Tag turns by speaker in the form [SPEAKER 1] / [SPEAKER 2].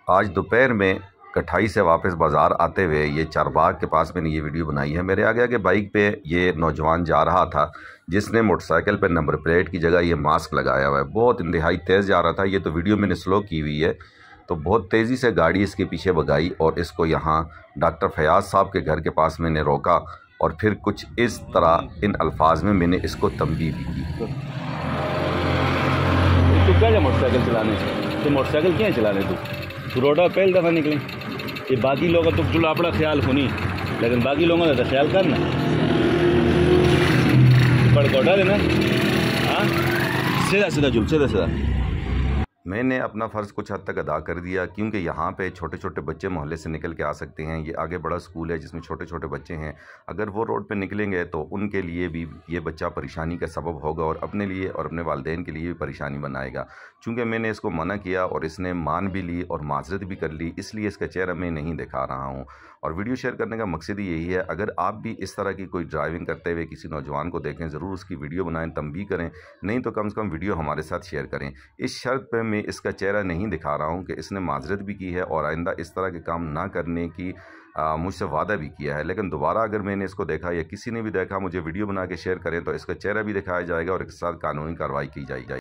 [SPEAKER 1] آج دوپہر میں کٹھائی سے واپس بازار آتے ہوئے یہ چارباغ کے پاس میں نے یہ ویڈیو بنائی ہے۔ میرے آگے آگے بائک پہ یہ نوجوان جا رہا تھا جس نے موٹر سائیکل پہ نمبر پلیٹ کی جگہ یہ ماسک لگایا ہوا ہے۔ بہت انتہائی تیز جا رہا تھا۔ یہ تو ویڈیو میں نے سلو کی ہوئی ہے، تو بہت تیزی سے گاڑی اس کے پیچھے بھگائی اور اس کو یہاں ڈاکٹر فیاض صاحب کے گھر کے پاس میں نے روکا اور پھر کچھ اس طرح ان الفاظ میں نے اس کو تنبیہ بھی کی۔
[SPEAKER 2] تو کیا جا موٹر سائیکل چلانے تو موٹر سائیکل کیا چلانے تو روڈا پہلی دفعہ نکلیں یہ باقی لوگوں تو چلو اپنا خیال ہونی لیکن باقی لوگوں کا تو خیال کرنا پڑ کوٹا دینا ہاں سیدھا سیدھا جل سیدھا سیدھا۔
[SPEAKER 1] میں نے اپنا فرض کچھ حد تک ادا کر دیا کیونکہ یہاں پہ چھوٹے چھوٹے بچے محلے سے نکل کے آ سکتے ہیں۔ یہ آگے بڑا اسکول ہے جس میں چھوٹے چھوٹے بچے ہیں، اگر وہ روڈ پہ نکلیں گے تو ان کے لیے بھی یہ بچہ پریشانی کا سبب ہوگا اور اپنے لیے اور اپنے والدین کے لیے بھی پریشانی بنائے گا۔ چونکہ میں نے اس کو منع کیا اور اس نے مان بھی لی اور معذرت بھی کر لی، اس لیے اس کا چہرہ میں نہیں دکھا رہا ہوں۔ اور ویڈیو شیئر کرنے کا مقصد ہی یہی ہے، اگر آپ بھی اس طرح کی کوئی ڈرائیونگ کرتے ہوئے کسی نوجوان کو دیکھیں ضرور اس کی ویڈیو بنائیں، تنبیہ کریں، نہیں تو کم سے کم ویڈیو ہمارے ساتھ شیئر کریں۔ اس شرط پہ میں اس کا چہرہ نہیں دکھا رہا ہوں کہ اس نے معذرت بھی کی ہے اور آئندہ اس طرح کے کام نہ کرنے کی مجھ سے وعدہ بھی کیا ہے، لیکن دوبارہ اگر میں نے اس کو دیکھا یا کسی نے بھی دیکھا مجھے ویڈیو بنا کے شیئر کریں تو اس کا چہرہ بھی دکھایا جائے گا اور اس کے ساتھ قانونی کارروائی کی جائے گی۔